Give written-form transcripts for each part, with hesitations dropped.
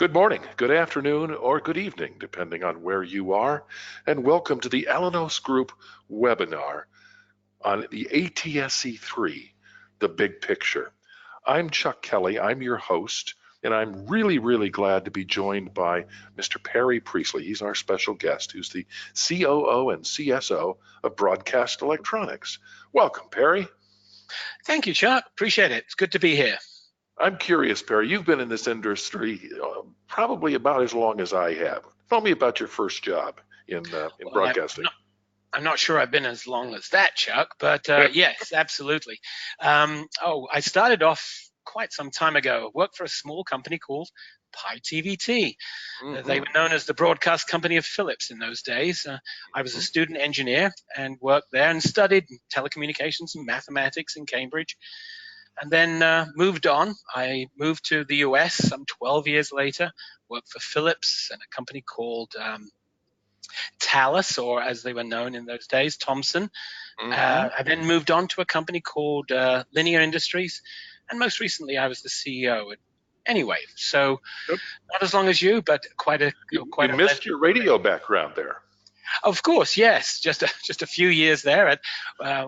Good morning, good afternoon, or good evening, depending on where you are, and welcome to the Elenos Group webinar on the ATSC3, the big picture. I'm Chuck Kelly, I'm your host, and I'm really glad to be joined by Mr. Perry Priestley. He's our special guest, who's the COO and CSO of Broadcast Electronics. Welcome, Perry. Thank you, Chuck. Appreciate it. It's good to be here. I'm curious, Perry, you've been in this industry probably about as long as I have. Tell me about your first job in broadcasting. I'm not sure I've been as long as that, Chuck, but yes, absolutely. I started off quite some time ago. I worked for a small company called PiTVT. They were known as the broadcast company of Philips in those days. I was a student engineer and worked there and studied telecommunications and mathematics in Cambridge. And then moved on. I moved to the US some 12 years later, worked for Philips and a company called Thales, or as they were known in those days, Thomson. I then moved on to a company called Linear Industries, and most recently I was the CEO. Anyway, so not as long as you, but quite a you missed your radio background there. Of course, yes. Just a few years there at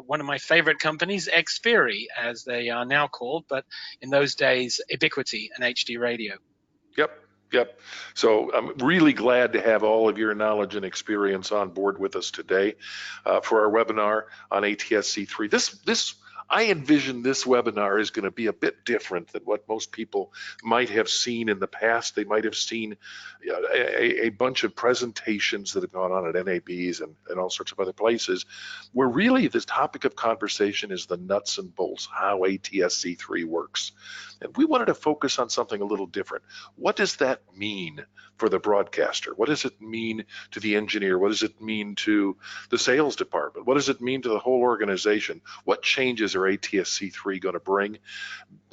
one of my favorite companies, Xperi, as they are now called, but in those days, Ubiquity and HD Radio. Yep. So I'm really glad to have all of your knowledge and experience on board with us today for our webinar on ATSC3. I envision this webinar is going to be a bit different than what most people might have seen in the past. They might have seen a bunch of presentations that have gone on at NABs and all sorts of other places, where really this topic of conversation is the nuts and bolts, how ATSC3 works. And we wanted to focus on something a little different. What does that mean for the broadcaster? What does it mean to the engineer? What does it mean to the sales department? What does it mean to the whole organization? What changes are ATSC3 going to bring?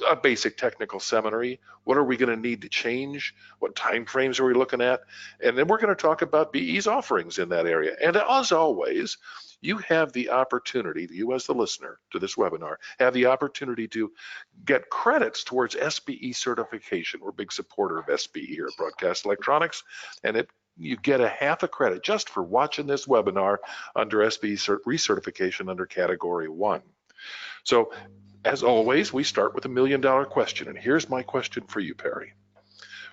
A basic technical seminary. What are we going to need to change? What time frames are we looking at? And then we're going to talk about BE's offerings in that area. And as always, you have the opportunity, you as the listener to this webinar, have the opportunity to get credits towards SBE certification. We're a big supporter of SBE here at Broadcast Electronics, and you get a half a credit just for watching this webinar under SBE recertification under Category 1. So, as always, we start with $1 million question, and here's my question for you, Perry.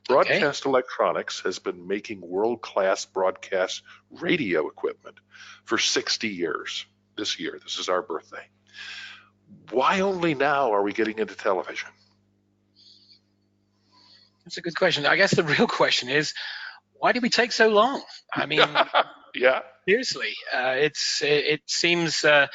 Broadcast Electronics has been making world-class broadcast radio equipment for 60 years. This year, this is our birthday. Why only now are we getting into television? That's a good question. I guess the real question is, why did we take so long? I mean, yeah. Seriously, it seems a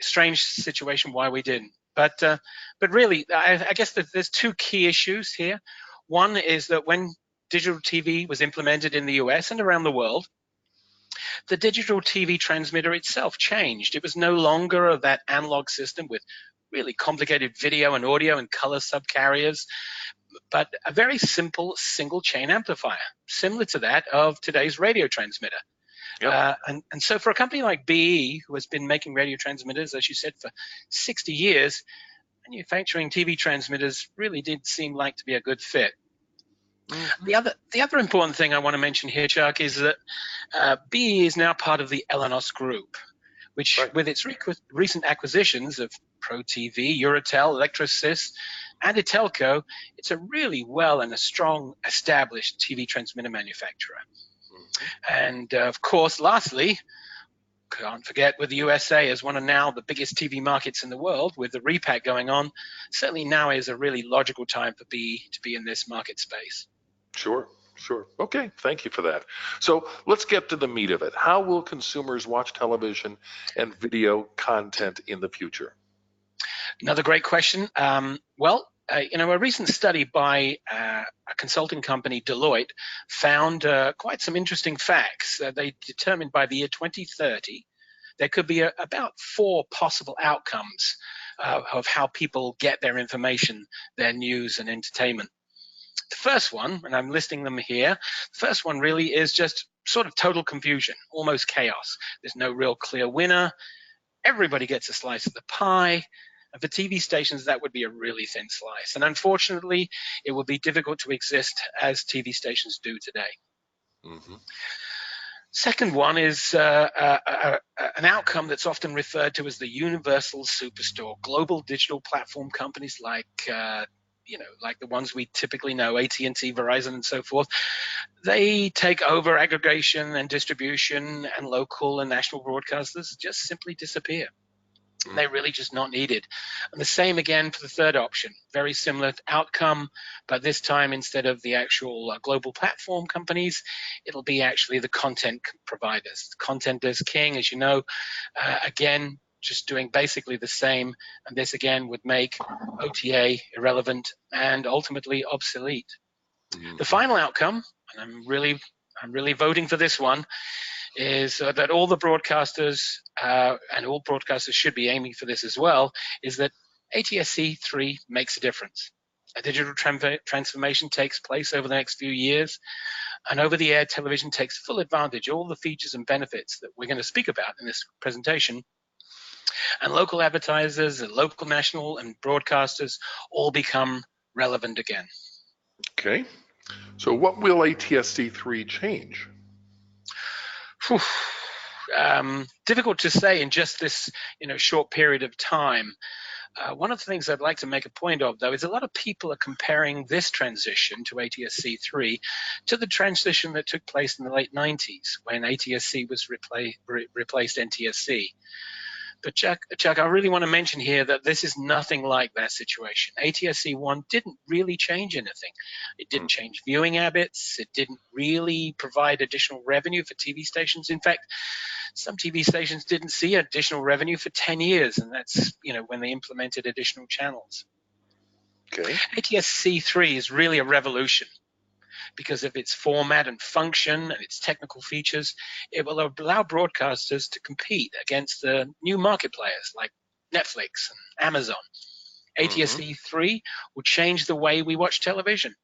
strange situation why we didn't. But really, I guess that there's two key issues here. One is that when digital TV was implemented in the US and around the world, the digital TV transmitter itself changed. It was no longer that analog system with really complicated video and audio and color subcarriers, but a very simple single chain amplifier, similar to that of today's radio transmitter. Yep. And so for a company like BE, who has been making radio transmitters, as you said, for 60 years, manufacturing TV transmitters really did seem like to be a good fit. The other important thing I want to mention here, Chuck, is that BE is now part of the Elenos Group, which with its recent acquisitions of ProTV, Euratel, Electrosys, and Itelco, it's a really well and a strong established TV transmitter manufacturer. And of course, lastly, can't forget with the USA as one of now the biggest TV markets in the world with the repack going on, certainly now is a really logical time for BE to be in this market space. Sure. Okay, thank you for that. So let's get to the meat of it. How will consumers watch television and video content in the future? Another great question. A recent study by a consulting company, Deloitte, found quite some interesting facts. They determined by the year 2030, there could be about 4 possible outcomes of how people get their information, their news and entertainment. The first one, and I'm listing them here, the first one really is just sort of total confusion, almost chaos. There's no real clear winner. Everybody gets a slice of the pie. And for TV stations, that would be a really thin slice. And unfortunately, it would be difficult to exist as TV stations do today. Mm-hmm. Second one is an outcome that's often referred to as the universal superstore. Global digital platform companies like like the ones we typically know, AT&T, Verizon, and so forth, they take over aggregation and distribution, and local and national broadcasters just simply disappear. They're really just not needed. And the same again for the third option, very similar outcome, but this time instead of the actual global platform companies, it'll be actually the content providers. Content is king, as you know. Again, just doing basically the same, and this again would make OTA irrelevant and ultimately obsolete. Mm-hmm. The final outcome, and I'm really voting for this one, is that all the broadcasters, and all broadcasters should be aiming for this as well, is that ATSC3 makes a difference. A digital transformation takes place over the next few years, and over-the-air television takes full advantage of all the features and benefits that we're going to speak about in this presentation. And local advertisers and local, national, and broadcasters all become relevant again. Okay. So what will ATSC3 change? Difficult to say in just this short period of time. One of the things I'd like to make a point of, though, is a lot of people are comparing this transition to ATSC3 to the transition that took place in the late 90s when ATSC was replaced NTSC. But Chuck, I really want to mention here that this is nothing like that situation. ATSC1 didn't really change anything. It didn't change viewing habits. It didn't really provide additional revenue for TV stations. In fact, some TV stations didn't see additional revenue for 10 years, and that's when they implemented additional channels. Okay. ATSC3 is really a revolution. Because of its format and function and its technical features, it will allow broadcasters to compete against the new market players like Netflix and Amazon. ATSC3 will change the way we watch television.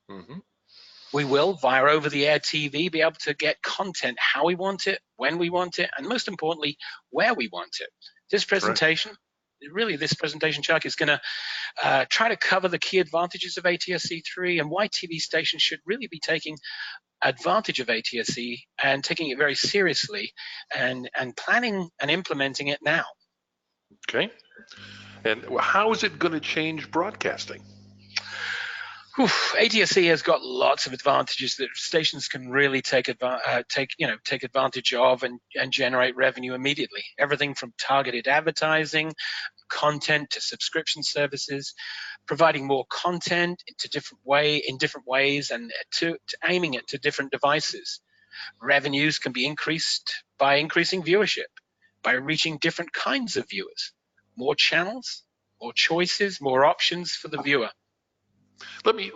Mm-hmm. We will, via over-the-air TV, be able to get content how we want it, when we want it, and most importantly, where we want it. This presentation, Chuck, is going to try to cover the key advantages of ATSC3 and why TV stations should really be taking advantage of ATSC and taking it very seriously and planning and implementing it now. Okay. And how is it going to change broadcasting? ATSC has got lots of advantages that stations can really take advantage of and generate revenue immediately. Everything from targeted advertising, content to subscription services, providing more content in different ways and to aiming it to different devices. Revenues can be increased by increasing viewership, by reaching different kinds of viewers, more channels, more choices, more options for the viewer. Let me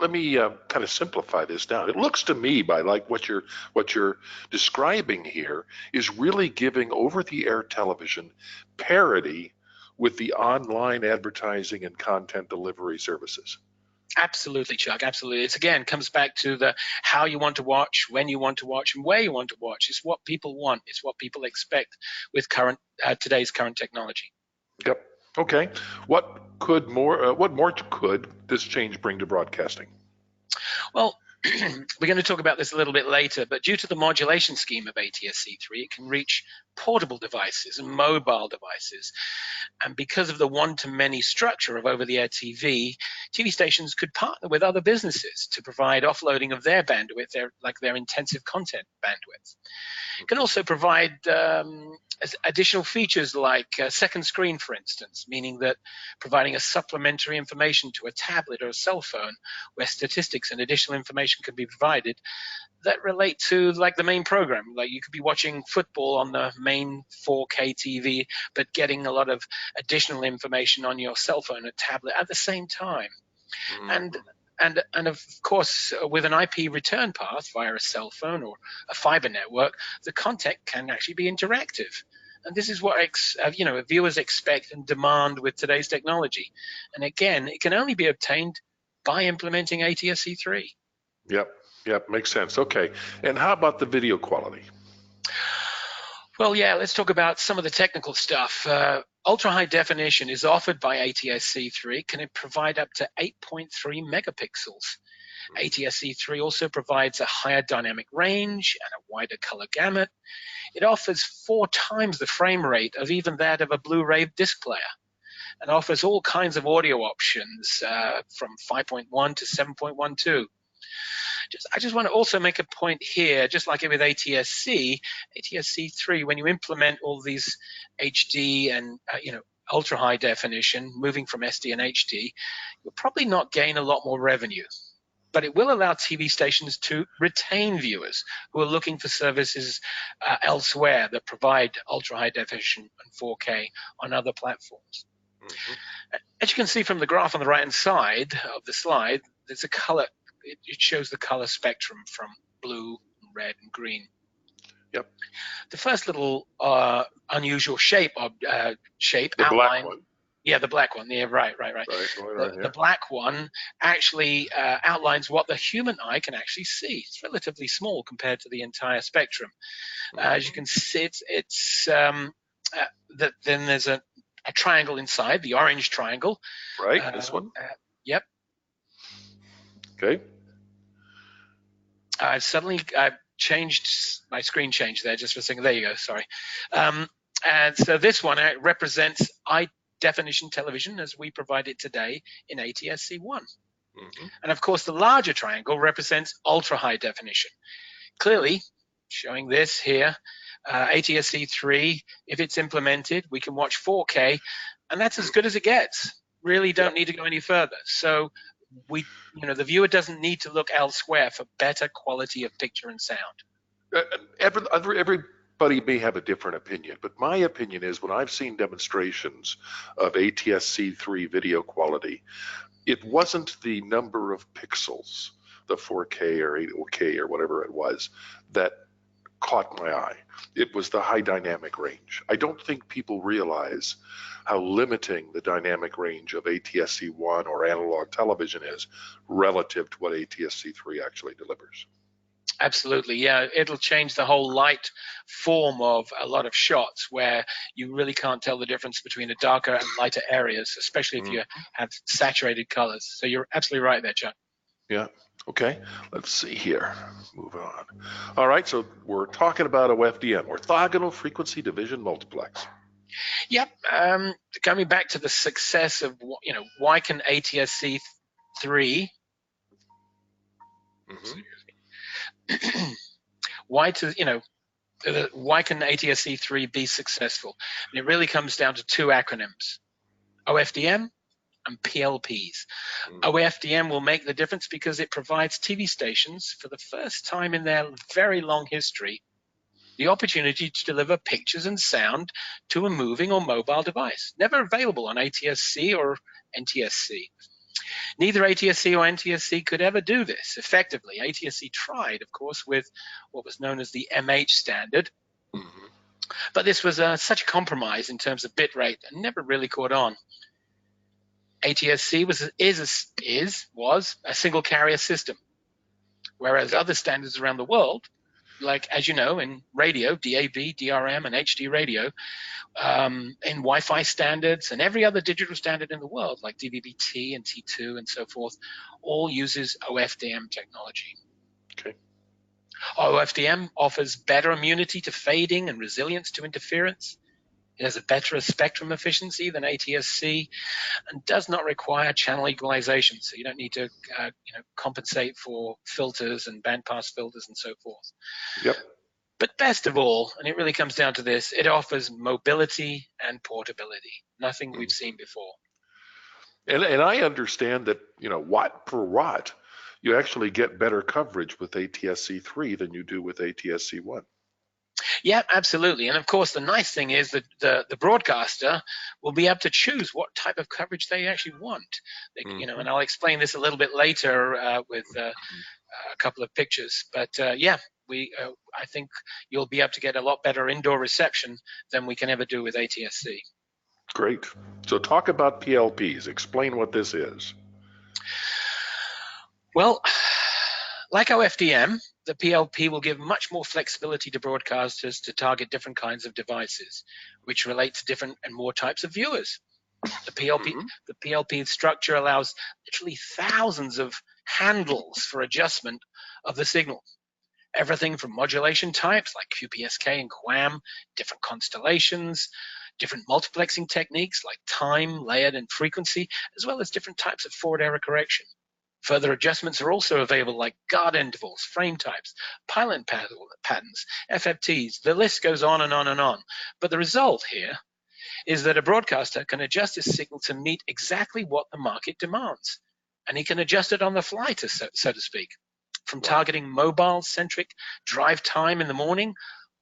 kind of simplify this down. It looks to me, by like what you're describing here, is really giving over-the-air television parity with the online advertising and content delivery services. Absolutely, Chuck. Absolutely. It's again comes back to the how you want to watch, when you want to watch, and where you want to watch. It's what people want. It's what people expect with today's current technology. Yep. Okay. What more could this change bring to broadcasting? Well, we're going to talk about this a little bit later, but due to the modulation scheme of ATSC3, it can reach portable devices and mobile devices. And because of the one-to-many structure of over-the-air TV, TV stations could partner with other businesses to provide offloading of their bandwidth, their intensive content bandwidth. It can also provide additional features like a second screen, for instance, meaning that providing a supplementary information to a tablet or a cell phone where statistics and additional information can be provided that relate to like the main program. Like you could be watching football on the main 4K TV, but getting a lot of additional information on your cell phone or tablet at the same time. Mm-hmm. And of course, with an IP return path via a cell phone or a fiber network, the content can actually be interactive. And this is what viewers expect and demand with today's technology. And again, it can only be obtained by implementing ATSC3. Yep, makes sense. Okay, and how about the video quality? Well, yeah, let's talk about some of the technical stuff. ultra high definition is offered by ATSC3. Can it provide up to 8.3 megapixels? ATSC3 also provides a higher dynamic range and a wider color gamut. It offers 4 times the frame rate of even that of a Blu-ray disc player, and offers all kinds of audio options from 5.1 to 7.12. I just want to also make a point here, just like with ATSC, ATSC3, when you implement all these HD and ultra high definition, moving from SD and HD, you'll probably not gain a lot more revenue. But it will allow TV stations to retain viewers who are looking for services elsewhere that provide ultra high definition and 4K on other platforms. Mm-hmm. As you can see from the graph on the right-hand side of the slide, there's a color. It shows the color spectrum from blue, red, and green. Yep. The first little unusual shape the outline. Black one. Yeah, the black one. Yeah, right. The black one actually outlines what the human eye can actually see. It's relatively small compared to the entire spectrum. Mm-hmm. As you can see, then there's a triangle inside, the orange triangle. Right, this one? Yep. Okay. I've changed my screen change there just for a second. There you go, sorry. And so this one represents high definition television as we provide it today in ATSC1. Mm-hmm. And of course, the larger triangle represents ultra high definition. Clearly, showing this here, ATSC3, if it's implemented, we can watch 4K, and that's as good as it gets. Really don't need to go any further. So the viewer doesn't need to look elsewhere for better quality of picture and sound. Everybody may have a different opinion, but my opinion is when I've seen demonstrations of ATSC3 video quality, it wasn't the number of pixels, the 4K or 8K or whatever it was, that caught my eye. It was the high dynamic range. I don't think people realize how limiting the dynamic range of ATSC1 or analog television is relative to what ATSC3 actually delivers. Absolutely, yeah. It'll change the whole light form of a lot of shots where you really can't tell the difference between the darker and lighter areas, especially if you have saturated colors. So you're absolutely right there, Chuck. Yeah. Okay, let's see here. Move on. All right, so we're talking about OFDM, orthogonal frequency division multiplex. Yep. Coming back to the success of why can ATSC3 why can ATSC3 be successful? And it really comes down to 2 acronyms: OFDM and PLPs. OFDM will make the difference because it provides TV stations, for the first time in their very long history, the opportunity to deliver pictures and sound to a moving or mobile device, never available on ATSC or NTSC. Neither ATSC or NTSC could ever do this effectively. ATSC tried, of course, with what was known as the MH standard, but this was such a compromise in terms of bit rate and never really caught on. ATSC was a single carrier system, whereas other standards around the world, like, as you know, in radio, DAB, DRM, and HD radio, in Wi-Fi standards and every other digital standard in the world, like DVB-T and T2 and so forth, all uses OFDM technology. Okay. OFDM offers better immunity to fading and resilience to interference. It has a better spectrum efficiency than ATSC and does not require channel equalization, so you don't need to compensate for filters and bandpass filters and so forth. Yep. But best of all, and it really comes down to this, it offers mobility and portability, nothing we've seen before. And I understand that, watt per watt, you actually get better coverage with ATSC3 than you do with ATSC1. Yeah, absolutely. And of course, the nice thing is that the broadcaster will be able to choose what type of coverage they actually want. And I'll explain this a little bit later with a couple of pictures. But I think you'll be able to get a lot better indoor reception than we can ever do with ATSC. Great. So talk about PLPs. Explain what this is. Well, like OFDM, the PLP will give much more flexibility to broadcasters to target different kinds of devices, which relate to different and more types of viewers. The PLP structure allows literally thousands of handles for adjustment of the signal. Everything from modulation types like QPSK and QAM, different constellations, different multiplexing techniques like time, layered, and frequency, as well as different types of forward error correction. Further adjustments are also available like guard intervals, frame types, pilot patterns, FFTs. The list goes on and on and on. But the result here is that a broadcaster can adjust his signal to meet exactly what the market demands. And he can adjust it on the fly, so to speak. From targeting mobile-centric drive time in the morning,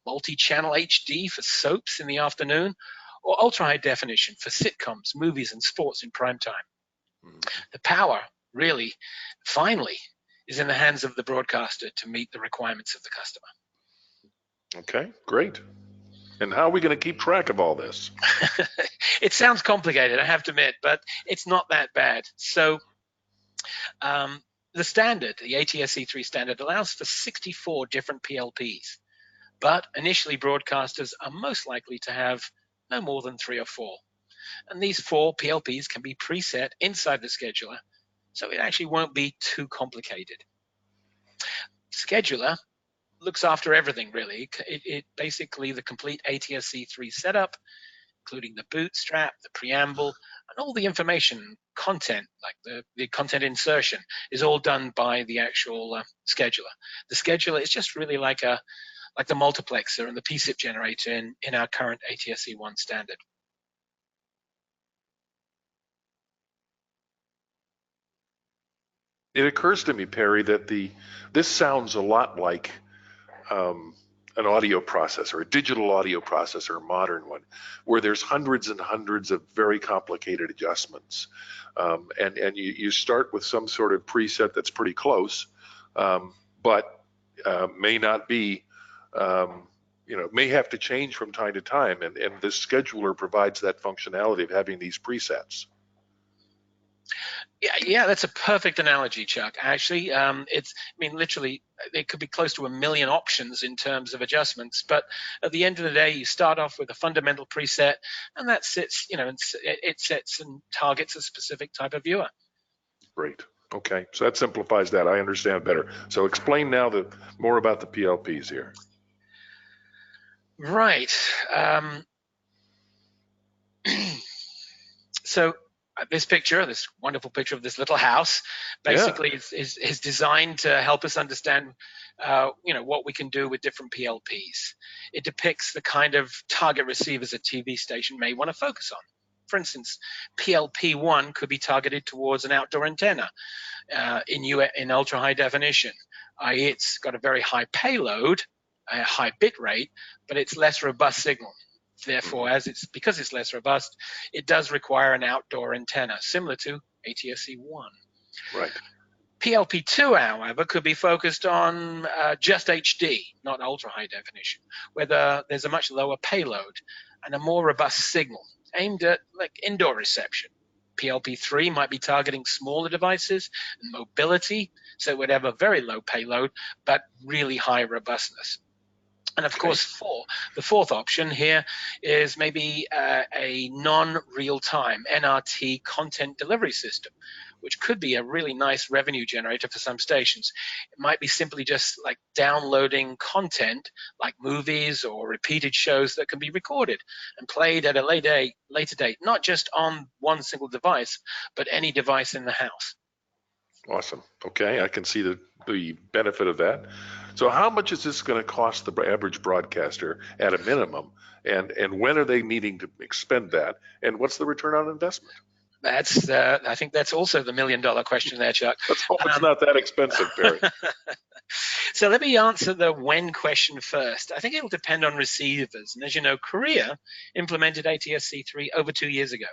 multi-channel HD for soaps in the afternoon, or ultra-high definition for sitcoms, movies, and sports in prime time. The power, really, finally, is in the hands of the broadcaster to meet the requirements of the customer. Okay, great. And how are we going to keep track of all this? It sounds complicated, I have to admit, but it's not that bad. So the standard, the ATSC3 standard, allows for 64 different PLPs, but initially broadcasters are most likely to have no more than 3 or 4. And these 4 PLPs can be preset inside the scheduler, so it actually won't be too complicated. Scheduler looks after everything, really. It basically the complete ATSC3 setup, including the bootstrap, the preamble, and all the information content, like the content insertion, is all done by the actual scheduler. The scheduler is just really like the multiplexer and the PSIP generator in our current ATSC1 standard. It occurs to me, Perry, that this sounds a lot like an audio processor, a digital audio processor, a modern one, where there's hundreds and hundreds of very complicated adjustments. And you start with some sort of preset that's pretty close, but may not be, may have to change from time to time. And this scheduler provides that functionality of having these presets. Yeah, that's a perfect analogy, Chuck. Actually, literally, it could be close to 1 million options in terms of adjustments. But at the end of the day, you start off with a fundamental preset, and that sits, it sets and targets a specific type of viewer. Great. Okay, so that simplifies that. I understand better. So explain now more about the PLPs here. Right. So this picture, this wonderful picture of this little house, basically is designed to help us understand, what we can do with different PLPs. It depicts the kind of target receivers a TV station may want to focus on. For instance, PLP1 could be targeted towards an outdoor antenna in ultra high definition, i.e. it's got a very high payload, a high bit rate, but it's less robust signal. Therefore, because it's less robust, it does require an outdoor antenna, similar to ATSC1. Right. PLP2, however, could be focused on just HD, not ultra-high definition, where there's a much lower payload and a more robust signal aimed at indoor reception. PLP3 might be targeting smaller devices and mobility, so it would have a very low payload, but really high robustness. And of course, the fourth option here is maybe a non-real-time NRT content delivery system, which could be a really nice revenue generator for some stations. It might be simply just like downloading content like movies or repeated shows that can be recorded and played at a later date, not just on one single device, but any device in the house. Awesome. Okay, I can see the benefit of that. So how much is this going to cost the average broadcaster at a minimum, and when are they needing to expend that, and what's the return on investment? I think that's also the $1 million question there, Chuck. Let's hope it's not that expensive, Barry. So let me answer the when question first. I think it'll depend on receivers. And as you know, Korea implemented ATSC3 over 2 years ago.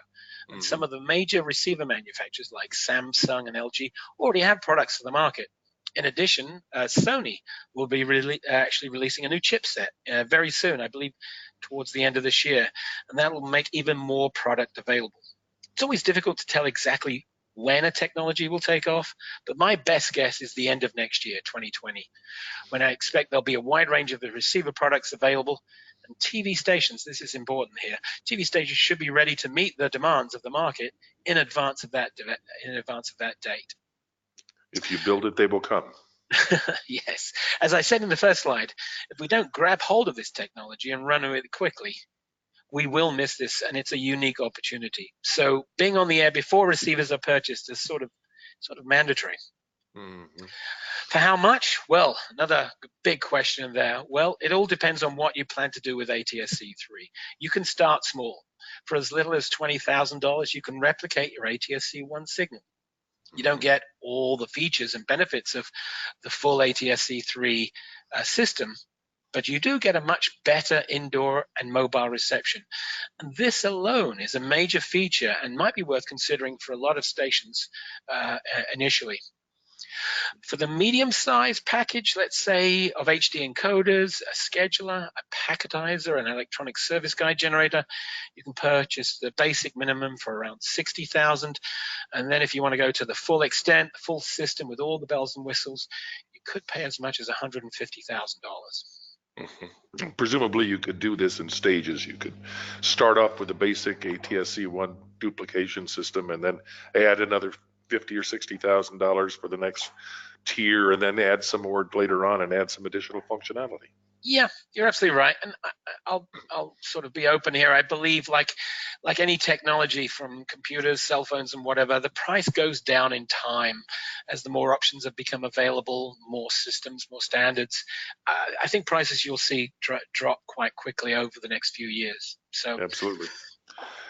And some of the major receiver manufacturers like Samsung and LG already have products for the market. In addition, Sony will be actually releasing a new chipset very soon, I believe towards the end of this year. And that will make even more product available. It's always difficult to tell exactly when a technology will take off, but my best guess is the end of next year, 2020, when I expect there'll be a wide range of the receiver products available. And TV stations, this is important here, TV stations should be ready to meet the demands of the market in advance of that date. If you build it, they will come. Yes. As I said in the first slide, if we don't grab hold of this technology and run with it quickly, we will miss this, and it's a unique opportunity. So being on the air before receivers are purchased is sort of mandatory. Mm-hmm. For how much? Well, another big question there. Well, it all depends on what you plan to do with ATSC3. You can start small. For as little as $20,000, you can replicate your ATSC1 signal. You don't get all the features and benefits of the full ATSC3 system, but you do get a much better indoor and mobile reception. And this alone is a major feature and might be worth considering for a lot of stations initially. For the medium-sized package, let's say, of HD encoders, a scheduler, a packetizer, an electronic service guide generator, you can purchase the basic minimum for around $60,000. And then if you want to go to the full extent, the full system with all the bells and whistles, you could pay as much as $150,000. Mm-hmm. Presumably, you could do this in stages. You could start off with a basic ATSC1 duplication system, and then add another $50,000 or $60,000 for the next tier, and then add some more later on and add some additional functionality. Yeah, you're absolutely right, and I'll sort of be open here. I believe, like any technology from computers, cell phones, and whatever, the price goes down in time as the more options have become available, more systems, more standards. I think prices you'll see drop quite quickly over the next few years. So absolutely.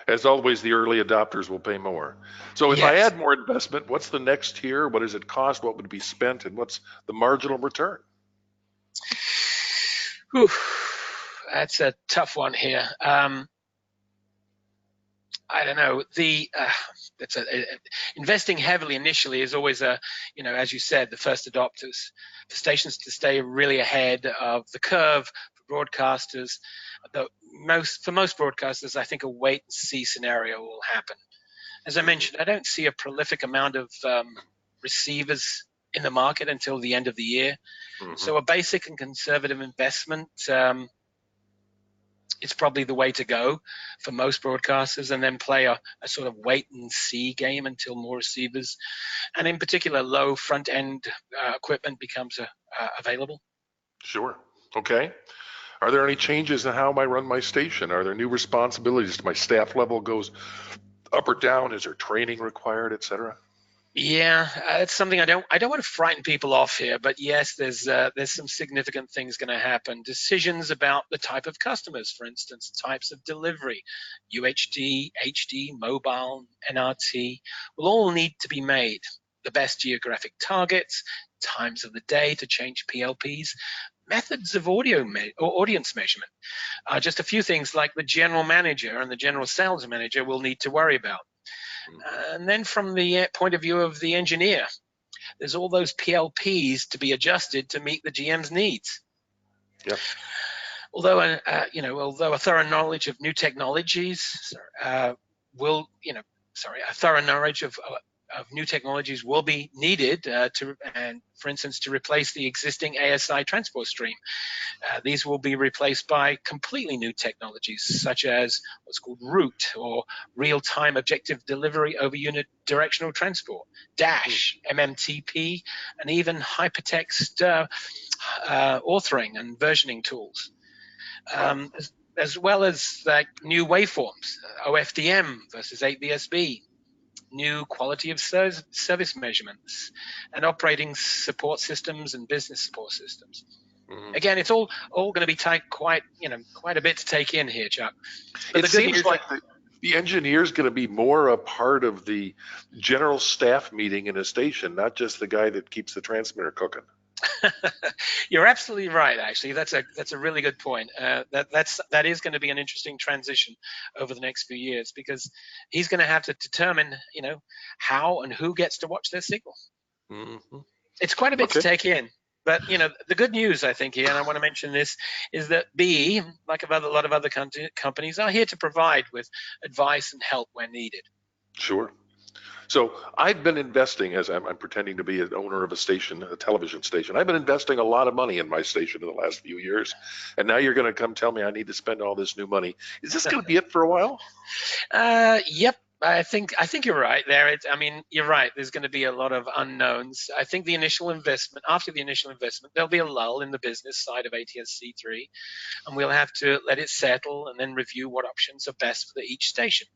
As always, the early adopters will pay more. So if I yes. add more investment, what's the next tier? What does it cost? What would be spent? And what's the marginal return? Whew, that's a tough one here. I don't know. Investing heavily initially is always as you said, the first adopters. For stations to stay really ahead of the curve for broadcasters, for most broadcasters, I think a wait and see scenario will happen. As I mentioned, I don't see a prolific amount of receivers in the market until the end of the year. Mm-hmm. So a basic and conservative investment, it's probably the way to go for most broadcasters, and then play a sort of wait and see game until more receivers, and in particular, low front end equipment becomes available. Sure. Okay. Are there any changes in how I run my station? Are there new responsibilities? My staff level goes up or down? Is there training required, et cetera? Yeah, it's something I don't want to frighten people off here, but yes, there's some significant things going to happen. Decisions about the type of customers, for instance, types of delivery, UHD, HD, mobile, NRT, will all need to be made. The best geographic targets, times of the day to change PLPs, methods of audience measurement. Just a few things like the general manager and the general sales manager will need to worry about. And then from the point of view of the engineer, there's all those PLPs to be adjusted to meet the GM's needs. Yep. Although a thorough knowledge of new technologies will be needed for instance, to replace the existing ASI transport stream. These will be replaced by completely new technologies, such as what's called route, or real-time objective delivery over unit directional transport, DASH, MMTP, and even hypertext authoring and versioning tools. As well as like new waveforms, OFDM versus 8VSB, new quality of service measurements, and operating support systems and business support systems. Mm-hmm. Again, it's all going to be quite a bit to take in here, Chuck. But it seems like the engineer is going to be more a part of the general staff meeting in a station, not just the guy that keeps the transmitter cooking. You're absolutely right. Actually, that's a really good point. That is going to be an interesting transition over the next few years, because he's going to have to determine, how and who gets to watch their signal. Mm-hmm. It's quite a bit to take in. But the good news, I think, here, and I want to mention this, is that BE, like a lot of other companies, are here to provide with advice and help when needed. Sure. So I've been investing, as I'm pretending to be an owner of a station, a television station. I've been investing a lot of money in my station in the last few years, and now you're going to come tell me I need to spend all this new money. Is this going to be it for a while? Yep. I think you're right there. I mean, you're right. There's going to be a lot of unknowns. I think the initial investment, after the initial investment, there'll be a lull in the business side of ATSC3, and we'll have to let it settle and then review what options are best for each station.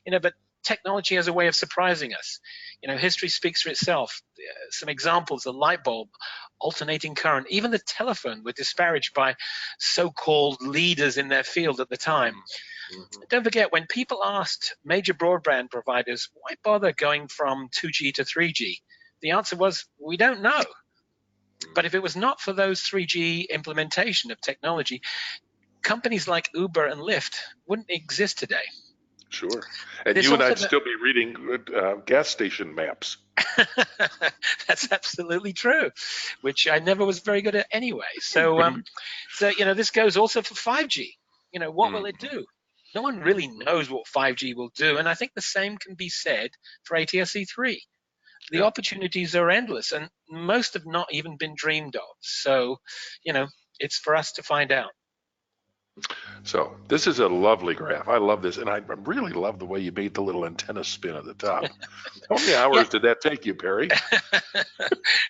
But technology has a way of surprising us. History speaks for itself. Some examples: the light bulb, alternating current, even the telephone were disparaged by so-called leaders in their field at the time. Mm-hmm. Don't forget, when people asked major broadband providers, why bother going from 2G to 3G? The answer was, we don't know. But if it was not for those 3G implementation of technology, companies like Uber and Lyft wouldn't exist today. Sure. And This you and also I'd still be reading gas station maps. That's absolutely true, which I never was very good at anyway. So this goes also for 5G. What will it do? No one really knows what 5G will do, and I think the same can be said for ATSC3. The opportunities are endless, and most have not even been dreamed of. So, it's for us to find out. So this is a lovely graph. I love this, and I really love the way you made the little antenna spin at the top. How many hours did that take you, Perry?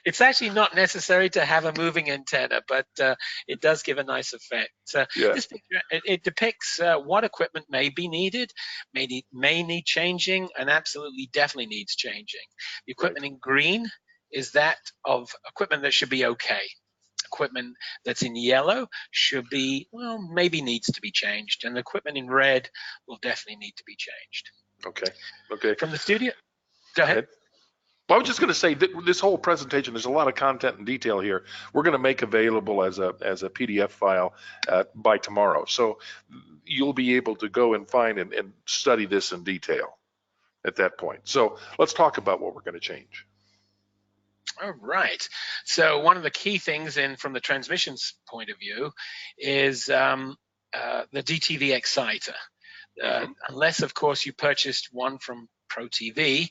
It's actually not necessary to have a moving antenna, but it does give a nice effect. This picture, it depicts what equipment may be needed, may need changing, and absolutely definitely needs changing. The equipment in green is that of equipment that should be okay. Equipment that's in yellow should be, well, maybe needs to be changed, and the equipment in red will definitely need to be changed. Okay. From the studio, go ahead. Well, I was just going to say that this whole presentation, there's a lot of content and detail here. We're going to make available as a PDF file by tomorrow, so you'll be able to go and find and study this in detail at that point. So let's talk about what we're going to change. All right. So one of the key things from the transmissions point of view is the DTV exciter. Unless, of course, you purchased one from ProTV.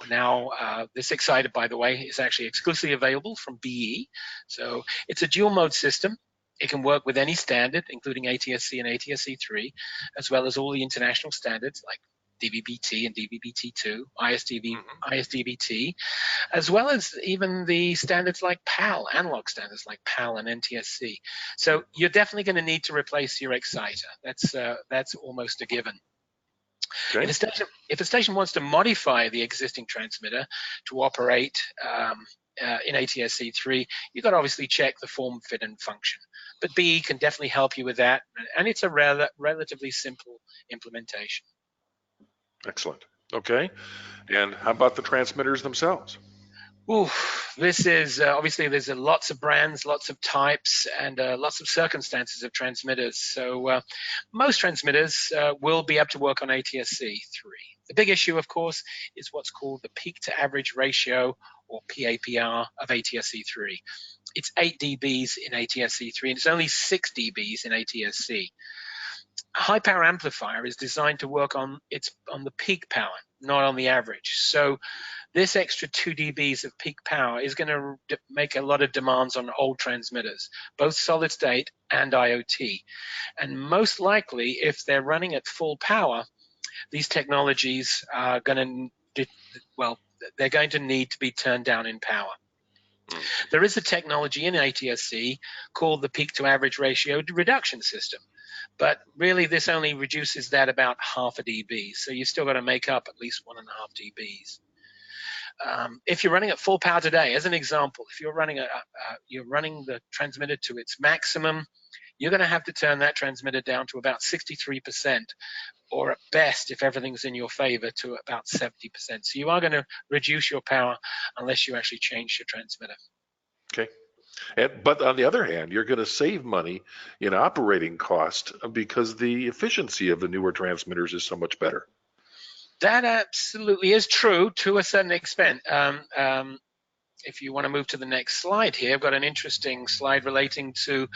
Now, this exciter, by the way, is actually exclusively available from BE. So it's a dual mode system. It can work with any standard, including ATSC and ATSC3, as well as all the international standards like DVB-T and DVB-T2, ISDB-T, as well as even the standards like PAL, analog standards like PAL and NTSC. So you're definitely going to need to replace your exciter. That's almost a given. Okay. If a station wants to modify the existing transmitter to operate in ATSC3, you've got to obviously check the form, fit, and function. But BE can definitely help you with that, and it's a relatively simple implementation. Excellent. Okay. And how about the transmitters themselves? Ooh, this is obviously there's lots of brands, lots of types, and lots of circumstances of transmitters. So most transmitters will be able to work on ATSC3. The big issue, of course, is what's called the peak to average ratio, or PAPR, of ATSC3. It's 8 dBs in ATSC3, and it's only 6 dBs in ATSC. A high power amplifier is designed to work on the peak power, not on the average. So this extra 2 dBs of peak power is going to make a lot of demands on old transmitters, both solid state and IoT. And most likely, if they're running at full power, these technologies are going to, they're going to need to be turned down in power. There is a technology in ATSC called the peak to average ratio reduction system. But really, this only reduces that about half a dB. So you've still got to make up at least 1.5 dBs. If you're running at full power today, as an example, if you're running the transmitter to its maximum, you're going to have to turn that transmitter down to about 63%, or at best, if everything's in your favor, to about 70%. So you are going to reduce your power unless you actually change your transmitter. Okay. But on the other hand, you're going to save money in operating cost because the efficiency of the newer transmitters is so much better. That absolutely is true to a certain extent. If you want to move to the next slide here, I've got an interesting slide relating to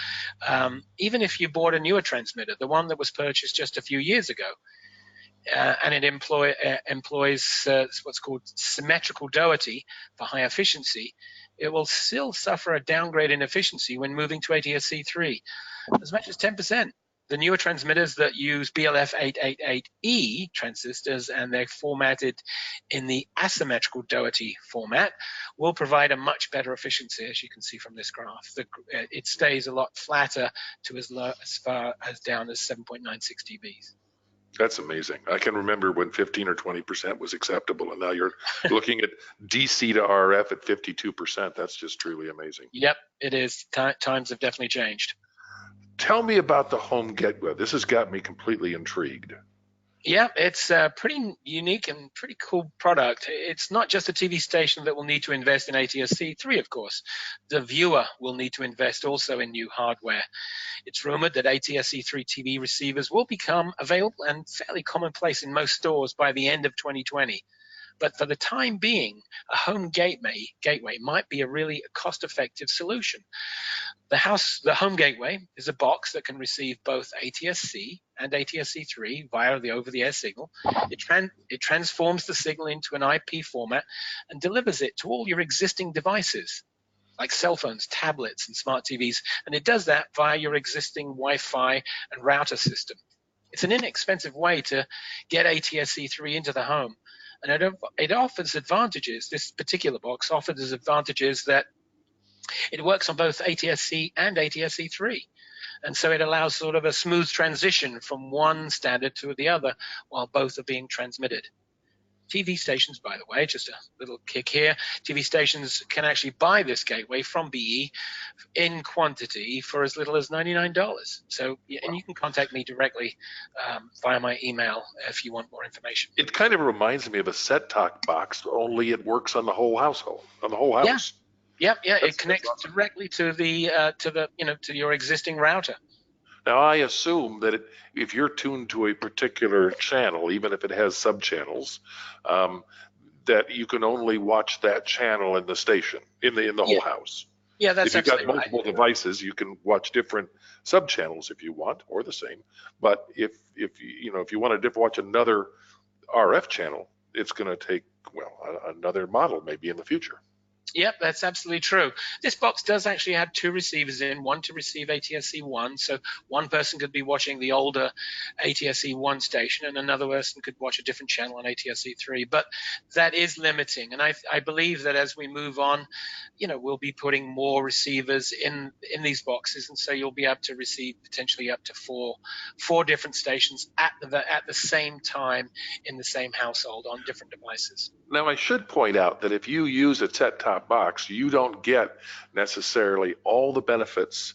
even if you bought a newer transmitter, the one that was purchased just a few years ago, and it employs what's called symmetrical doherty for high efficiency, it will still suffer a downgrade in efficiency when moving to ATSC3, as much as 10%. The newer transmitters that use BLF888E transistors and they're formatted in the asymmetrical doherty format will provide a much better efficiency, as you can see from this graph. It stays a lot flatter to as far as down as 7.96 dBs. That's amazing. I can remember when 15 or 20% was acceptable, and now you're looking at DC to RF at 52%. That's just truly amazing. Yep, it is. Times have definitely changed. Tell me about the home gateway. This has got me completely intrigued. Yeah, it's a pretty unique and pretty cool product. It's not just a TV station that will need to invest in ATSC3, of course. The viewer will need to invest also in new hardware. It's rumored that ATSC3 TV receivers will become available and fairly commonplace in most stores by the end of 2020. But for the time being, a home gateway might be a really cost-effective solution. The home gateway is a box that can receive both ATSC and ATSC3 via the over-the-air signal. It transforms the signal into an IP format and delivers it to all your existing devices, like cell phones, tablets, and smart TVs, and it does that via your existing Wi-Fi and router system. It's an inexpensive way to get ATSC3 into the home, and it offers advantages. This particular box offers advantages that it works on both ATSC and ATSC3, and so it allows sort of a smooth transition from one standard to the other while both are being transmitted. TV stations, by the way, just a little kick here, TV stations can actually buy this gateway from BE in quantity for as little as $99. So, and you can contact me directly via my email if you want more information. It kind of reminds me of a set-top box, only it works on the whole household, on the whole house. Yeah. It connects directly to to your existing router. Now, I assume that if you're tuned to a particular channel, even if it has sub-channels, that you can only watch that channel in the station, in the whole house. Yeah, that's if you've got absolutely multiple right. devices, you can watch different sub-channels if you want, or the same. But if you want to watch another RF channel, it's going to take another model maybe in the future. Yep, that's absolutely true. This box does actually have two receivers in, one to receive ATSC1, so one person could be watching the older ATSC1 station and another person could watch a different channel on ATSC3, but that is limiting. And I believe that as we move on, we'll be putting more receivers in these boxes, and so you'll be able to receive potentially up to four different stations at the same time in the same household on different devices. Now, I should point out that if you use a set-top box, you don't get necessarily all the benefits,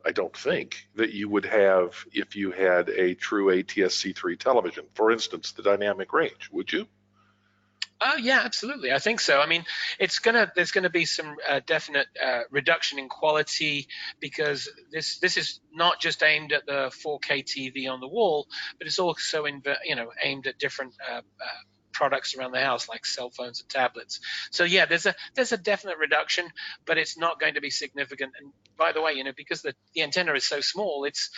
I don't think, that you would have if you had a true ATSC3 television. For instance, the dynamic range, would you? Oh yeah, absolutely. I think so. I mean, there's gonna be some definite reduction in quality because this is not just aimed at the 4K TV on the wall, but it's also aimed at different products around the house like cell phones and tablets. So yeah, there's a definite reduction, but it's not going to be significant. And by the way, because the antenna is so small, it's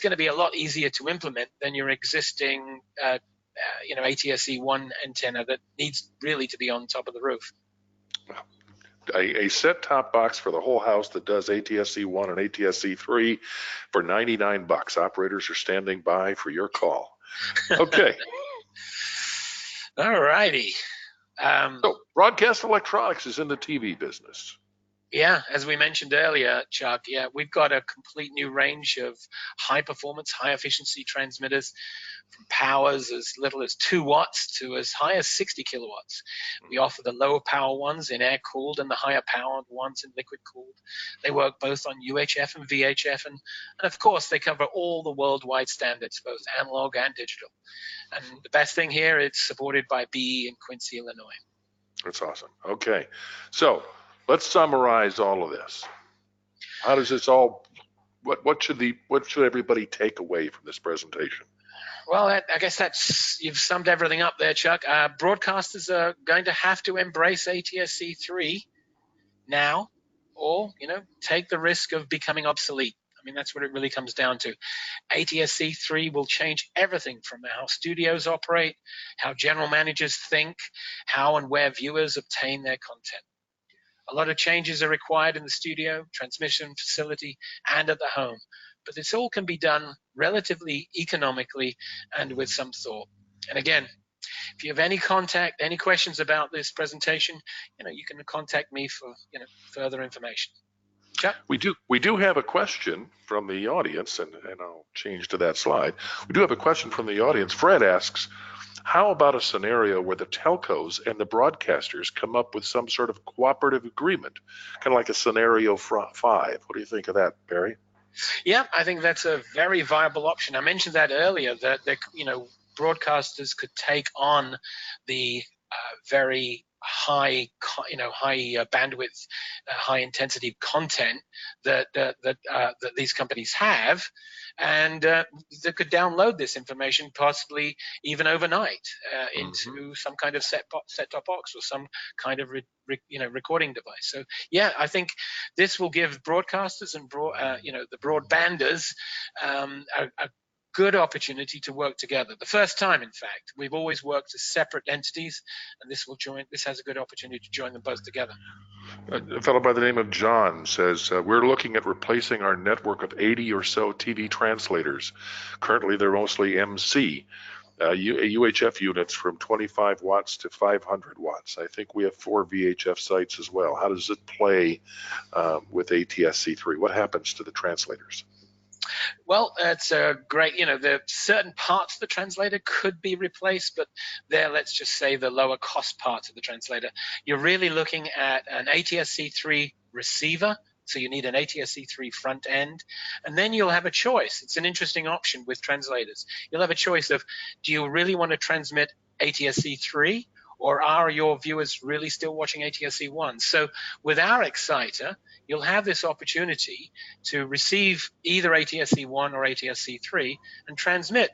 going to be a lot easier to implement than your existing ATSC1 antenna that needs really to be on top of the roof. A set-top box for the whole house that does ATSC1 and ATSC3 for $99. Operators are standing by for your call. Okay. All righty. So broadcast electronics is in the TV business. Yeah, as we mentioned earlier, Chuck, we've got a complete new range of high performance, high efficiency transmitters from powers as little as 2 watts to as high as 60 kilowatts. We offer the lower power ones in air cooled and the higher powered ones in liquid cooled. They work both on UHF and VHF, and of course they cover all the worldwide standards, both analog and digital. And the best thing here, it's supported by BE in Quincy, Illinois. That's awesome. Okay, so let's summarize all of this. How does this all? What should everybody take away from this presentation? Well, I guess you've summed everything up there, Chuck. Broadcasters are going to have to embrace ATSC3 now, or take the risk of becoming obsolete. I mean, that's what it really comes down to. ATSC3 will change everything from how studios operate, how general managers think, how and where viewers obtain their content. A lot of changes are required in the studio, transmission facility, and at the home, but this all can be done relatively economically and with some thought. And again, if you have any questions about this presentation, you can contact me for further information. Chuck? We do have a question from the audience, and I'll change to that slide. We do have a question from the audience. Fred asks, how about a scenario where the telcos and the broadcasters come up with some sort of cooperative agreement, kind of like a scenario 5? What do you think of that, Barry? Yeah, I think that's a very viable option. I mentioned that earlier, that broadcasters could take on the very high bandwidth, high intensity content that these companies have, and they could download this information possibly even overnight into some kind of set-top box or some kind of recording device. So yeah, I think this will give broadcasters and the broadbanders a good opportunity to work together. The first time, in fact. We've always worked as separate entities, and this has a good opportunity to join them both together. A fellow by the name of John says, we're looking at replacing our network of 80 or so TV translators. Currently, they're mostly MC, UHF units from 25 watts to 500 watts. I think we have 4 VHF sites as well. How does it play with ATSC3? What happens to the translators? Well, it's a great, the certain parts of the translator could be replaced, but let's just say the lower cost parts of the translator. You're really looking at an ATSC3 receiver, so you need an ATSC3 front end, and then you'll have a choice. It's an interesting option with translators. You'll have a choice of, do you really want to transmit ATSC3, or are your viewers really still watching ATSC1? So with our exciter, you'll have this opportunity to receive either ATSC1 or ATSC3 and transmit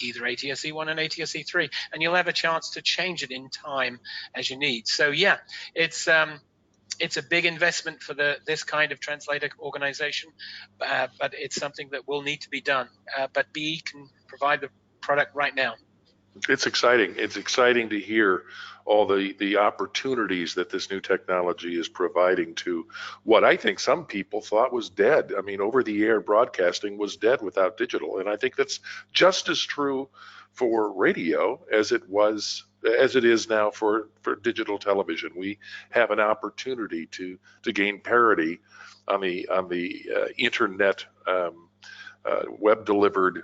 either ATSC1 and ATSC3, and you'll have a chance to change it in time as you need. So yeah, it's a big investment for this kind of translator organization, but it's something that will need to be done. But BE can provide the product right now. It's exciting. It's exciting to hear all the opportunities that this new technology is providing to what I think some people thought was dead. I mean, over-the-air broadcasting was dead without digital, and I think that's just as true for radio as it is now for digital television. We have an opportunity to gain parity on the internet web-delivered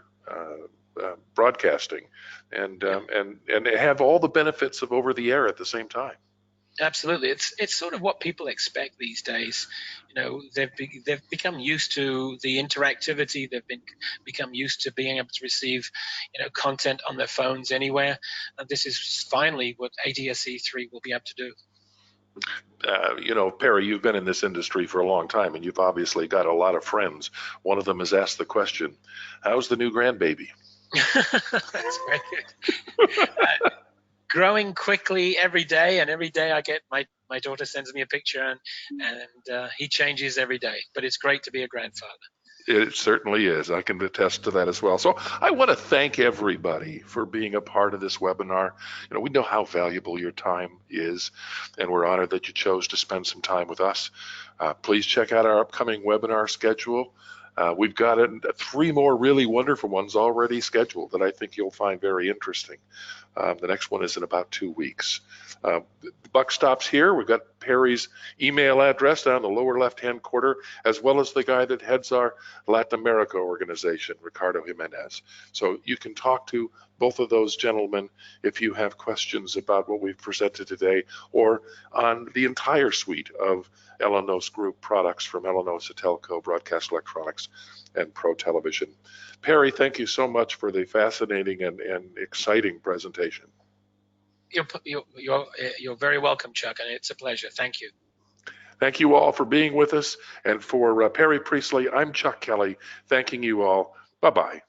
broadcasting, and have all the benefits of over the air at the same time. Absolutely, it's sort of what people expect these days. They've become used to the interactivity. They've become used to being able to receive content on their phones anywhere. And this is finally what ATSC3 will be able to do. Perry, you've been in this industry for a long time, and you've obviously got a lot of friends. One of them has asked the question, how's the new grandbaby? That's very good. Growing quickly every day, and every day I get my daughter sends me a picture, and he changes every day. But it's great to be a grandfather. It certainly is. I can attest to that as well. So I want to thank everybody for being a part of this webinar. We know how valuable your time is, and we're honored that you chose to spend some time with us. Please check out our upcoming webinar schedule. We've got 3 more really wonderful ones already scheduled that I think you'll find very interesting. The next one is in about 2 weeks. The buck stops here. We've got Perry's email address down the lower left-hand corner, as well as the guy that heads our Latin America organization, Ricardo Jimenez. So you can talk to both of those gentlemen if you have questions about what we've presented today, or on the entire suite of Elenos Group products from Elenos, Telco, Broadcast Electronics, and Pro Television. Perry, thank you so much for the fascinating and exciting presentation. You're very welcome, Chuck, and it's a pleasure. Thank you. Thank you all for being with us. And for Perry Priestley, I'm Chuck Kelly, thanking you all. Bye-bye.